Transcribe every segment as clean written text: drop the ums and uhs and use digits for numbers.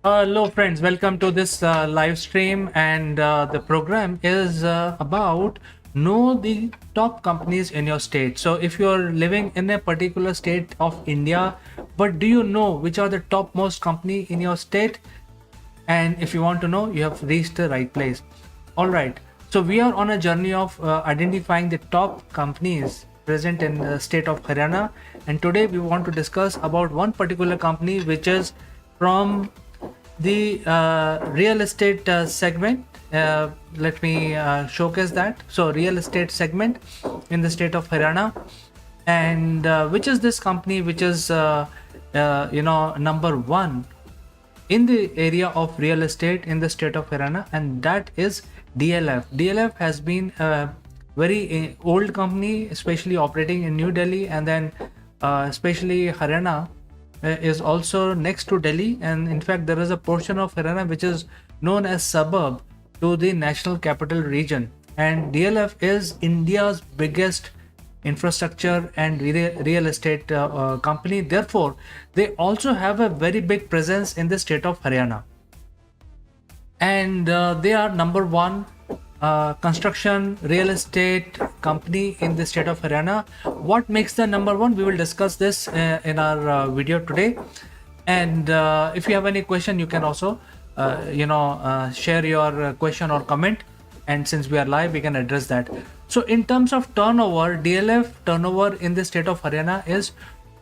Hello, friends. Welcome to this live stream, and the program is about know the top companies in your state. So, if you're living in a particular state of India, but do you know which are the topmost company in your state? And if you want to know, you have reached the right place. All right. So, we are on a journey of identifying the top companies present in the state of Haryana, and today we want to discuss about one particular company which is from the real estate segment. Let me showcase that. So, real estate segment in the state of Haryana, and which is this company which is number one in the area of real estate in the state of Haryana, and that is DLF. DLF has been a very old company, especially operating in New Delhi, and then especially Haryana is also next to Delhi, and in fact there is a portion of Haryana which is known as suburb to the national capital region. And DLF is India's biggest infrastructure and real estate company. Therefore, they also have a very big presence in the state of Haryana, and they are number one construction real estate company in the state of Haryana. What makes the number one? We will discuss this in our video today. And if you have any question, you can also share your question or comment. And since we are live, we can address that. So in terms of turnover, DLF turnover in the state of Haryana is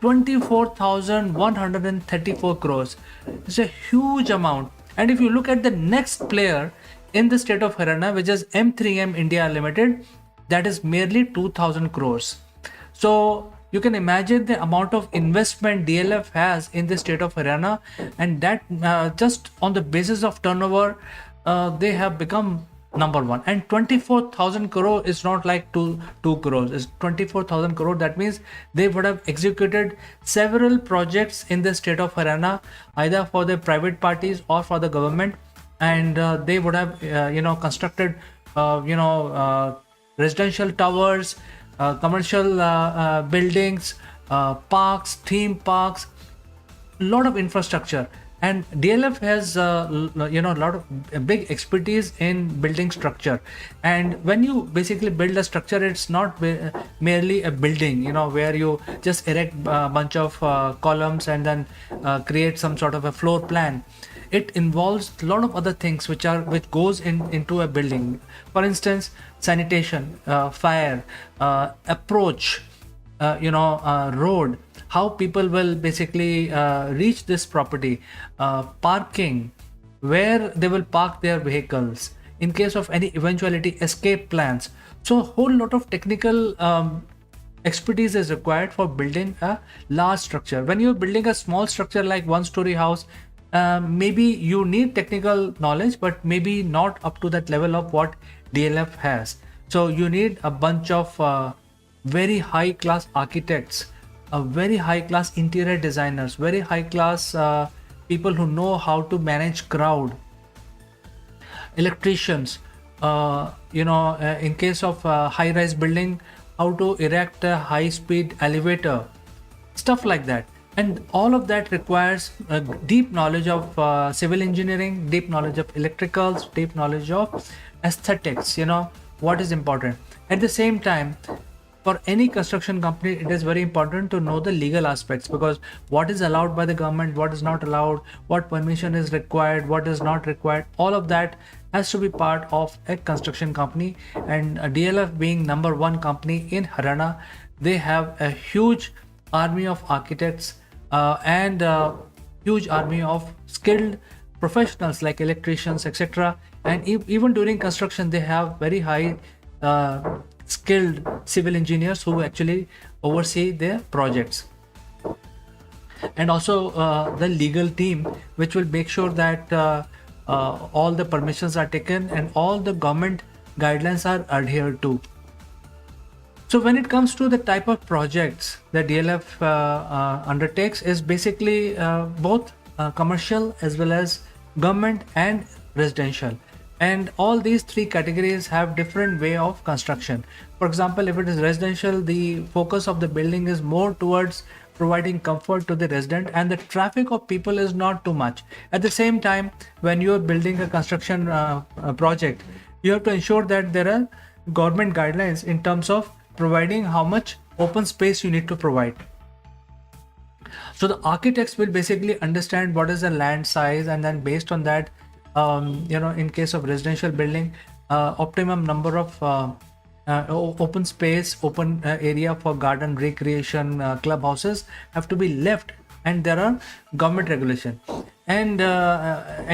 24,134 crores. It's a huge amount. And if you look at the next player in the state of Haryana, which is M3M India Limited, that is merely 2,000 crores. So you can imagine the amount of investment DLF has in the state of Haryana, and that just on the basis of turnover, they have become number one. And 24,000 crore is not like two crores, it's 24,000 crore. That means they would have executed several projects in the state of Haryana, either for the private parties or for the government, and they would have constructed residential towers, commercial buildings, parks, theme parks, a lot of infrastructure. And DLF has a lot of big expertise in building structure. And when you basically build a structure, it's not merely a building where you just erect a bunch of columns and then create some sort of a floor plan. It involves a lot of other things which goes into a building. For instance, sanitation, fire, approach, road, how people will basically reach this property, parking, where they will park their vehicles, in case of any eventuality, escape plans. So a whole lot of technical expertise is required for building a large structure. When you're building a small structure like one-story house, maybe you need technical knowledge, but maybe not up to that level of what DLF has. So you need a bunch of very high class architects, very high class interior designers, very high class people who know how to manage crowd, electricians, in case of high rise building, how to erect a high speed elevator, stuff like that. And all of that requires a deep knowledge of civil engineering, deep knowledge of electricals, deep knowledge of aesthetics, what is important. At the same time, for any construction company, it is very important to know the legal aspects, because what is allowed by the government, what is not allowed, what permission is required, what is not required, all of that has to be part of a construction company. And DLF being number one company in Haryana, they have a huge army of architects and a huge army of skilled professionals like electricians, etc. And even during construction, they have very high skilled civil engineers who actually oversee their projects. And also the legal team, which will make sure that all the permissions are taken and all the government guidelines are adhered to. So when it comes to the type of projects that DLF undertakes, is basically both commercial as well as government and residential. And all these three categories have different way of construction. For example, if it is residential, the focus of the building is more towards providing comfort to the resident, and the traffic of people is not too much. At the same time, when you are building a construction project, you have to ensure that there are government guidelines in terms of providing how much open space you need to provide. So the architects will basically understand what is the land size, and then based on that, in case of residential building, optimum number of open space, open area for garden, recreation, clubhouses have to be left, and there are government regulation. And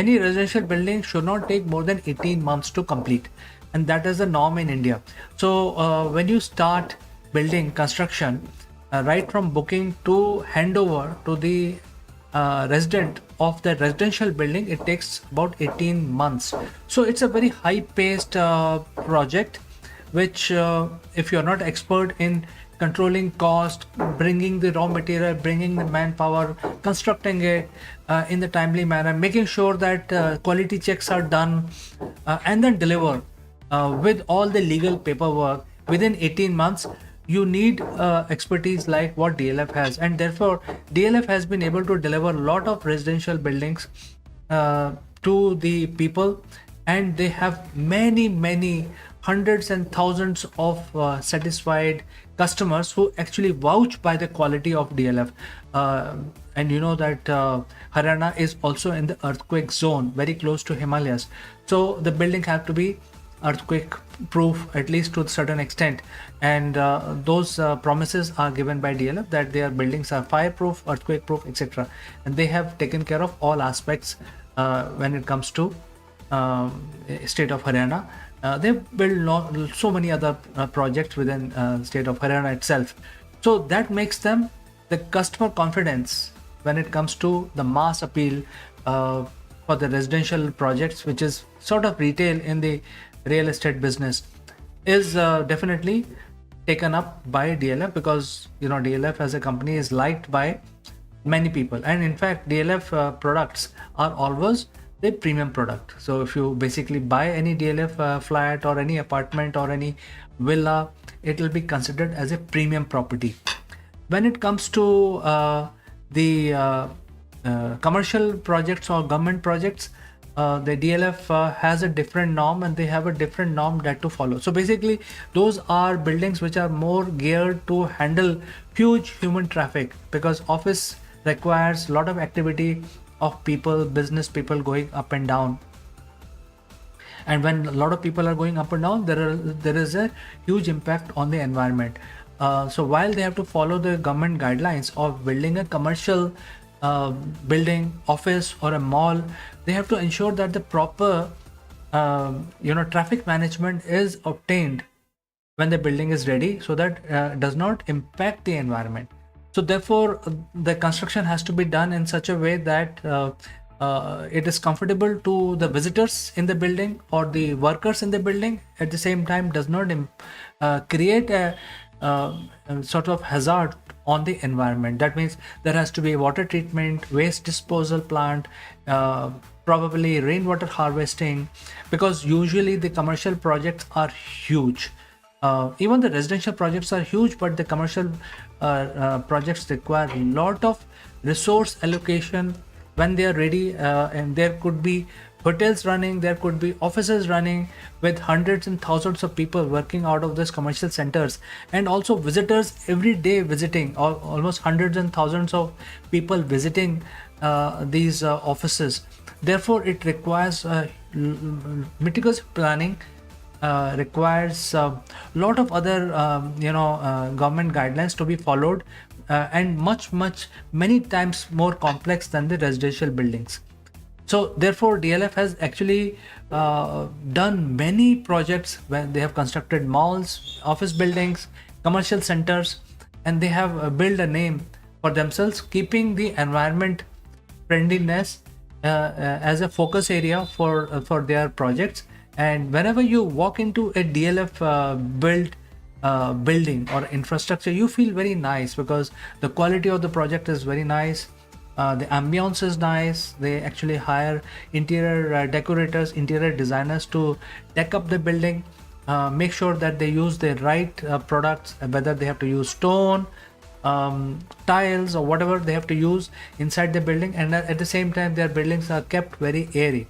any residential building should not take more than 18 months to complete, and that is the norm in India. So when you start building construction, right from booking to handover to the resident of the residential building, it takes about 18 months. So it's a very high-paced project, which if you're not expert in controlling cost, bringing the raw material, bringing the manpower, constructing it in the timely manner, making sure that quality checks are done, and then deliver with all the legal paperwork within 18 months, you need expertise like what DLF has. And therefore DLF has been able to deliver a lot of residential buildings to the people, and they have many hundreds and thousands of satisfied customers who actually vouch by the quality of DLF. And you know that Haryana is also in the earthquake zone, very close to Himalayas, so the building have to be earthquake proof, at least to a certain extent. And those promises are given by DLF that their buildings are fireproof, earthquake proof, etc. And they have taken care of all aspects when it comes to state of Haryana. They've built so many other projects within state of Haryana itself. So that makes them the customer confidence when it comes to the mass appeal for the residential projects, which is sort of retail in the real estate business, is definitely taken up by DLF, because DLF as a company is liked by many people. And in fact, DLF products are always the premium product. So if you basically buy any DLF flat or any apartment or any villa, it will be considered as a premium property. When it comes to the commercial projects or government projects, the DLF has a different norm, and they have a different norm that to follow. So basically those are buildings which are more geared to handle huge human traffic, because office requires a lot of activity of people, business people going up and down. And when a lot of people are going up and down, there is a huge impact on the environment. So while they have to follow the government guidelines of building a commercial building, office or a mall, they have to ensure that the proper traffic management is obtained when the building is ready, so that does not impact the environment. So therefore the construction has to be done in such a way that it is comfortable to the visitors in the building or the workers in the building, at the same time does not create a sort of hazard on the environment. That means there has to be water treatment, waste disposal plant, probably rainwater harvesting, because usually the commercial projects are huge. Even the residential projects are huge, but the commercial projects require a lot of resource allocation when they are ready, and there could be hotels running, there could be offices running with hundreds and thousands of people working out of these commercial centers, and also visitors every day visiting, almost hundreds and thousands of people visiting these offices. Therefore it requires meticulous planning, requires a lot of other government guidelines to be followed, and many times more complex than the residential buildings. So therefore DLF has actually done many projects where they have constructed malls, office buildings, commercial centers, and they have built a name for themselves, keeping the environment friendliness as a focus area for their projects. And whenever you walk into a DLF built building or infrastructure, you feel very nice, because the quality of the project is very nice. The ambience is nice. They actually hire interior decorators, interior designers to deck up the building, make sure that they use the right products, whether they have to use stone, tiles or whatever they have to use inside the building, and at the same time their buildings are kept very airy,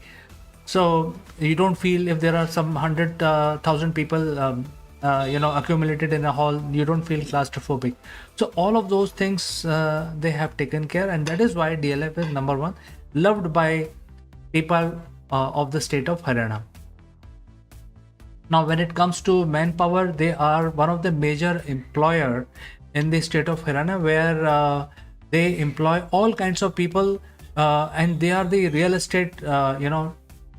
so you don't feel if there are some 100,000 people accumulated in a hall, you don't feel claustrophobic. So all of those things they have taken care, and that is why DLF is number one, loved by people of the state of Haryana. Now when it comes to manpower, they are one of the major employer in the state of Haryana, where they employ all kinds of people, and they are the real estate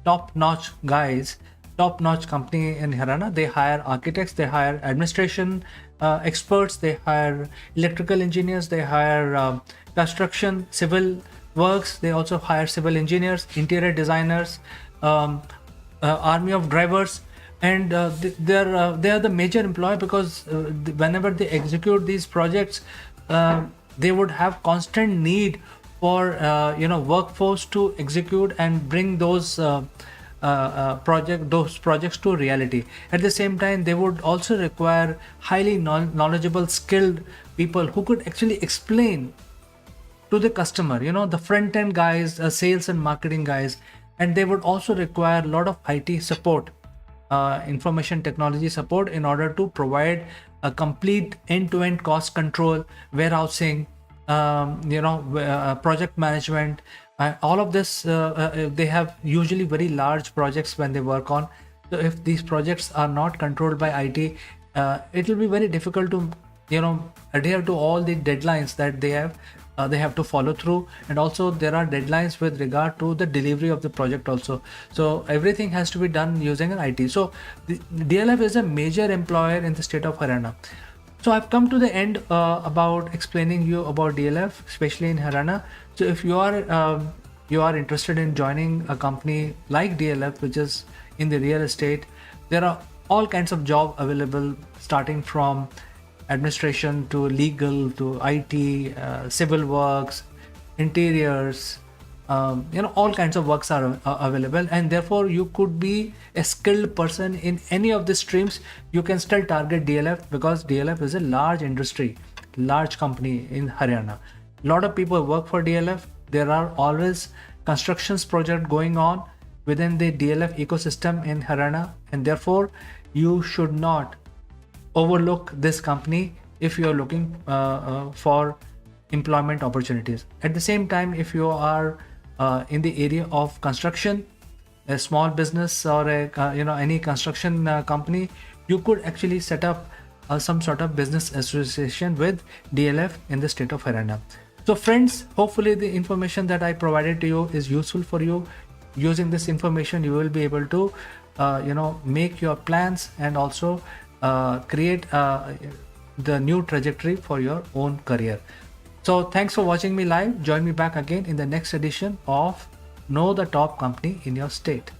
top-notch guys, top-notch company in Haryana. They hire architects, they hire administration experts, they hire electrical engineers, they hire construction, civil works, they also hire civil engineers, interior designers, army of drivers, and they are the major employer, because whenever they execute these projects, they would have constant need for workforce to execute and bring those projects to reality. At the same time, they would also require highly knowledgeable, skilled people who could actually explain to the customer, the front end guys, sales and marketing guys, and they would also require a lot of IT support, information technology support, in order to provide a complete end-to-end cost control, warehousing, project management, all of this. They have usually very large projects when they work on. So if these projects are not controlled by IT, it will be very difficult to adhere to all the deadlines that they have to follow through, and also there are deadlines with regard to the delivery of the project also. So everything has to be done using an IT. So the DLF is a major employer in the state of Haryana. So I've come to the end about explaining you about DLF, especially in Haryana. So if you are interested in joining a company like DLF, which is in the real estate, there are all kinds of job available, starting from administration to legal to IT, civil works, interiors, all kinds of works are available, and therefore you could be a skilled person in any of the streams. You can still target DLF, because DLF is a large industry, large company in Haryana. A lot of people work for DLF. There are always constructions project going on within the DLF ecosystem in Haryana, and therefore you should not overlook this company if you are looking for employment opportunities. At the same time, if you are in the area of construction, a small business, or any construction company, you could actually set up some sort of business association with DLF in the state of Haryana. So friends, hopefully the information that I provided to you is useful for you. Using this information, you will be able to make your plans, and also create the new trajectory for your own career. So thanks for watching me live. Join me back again in the next edition of Know the Top Company in Your State.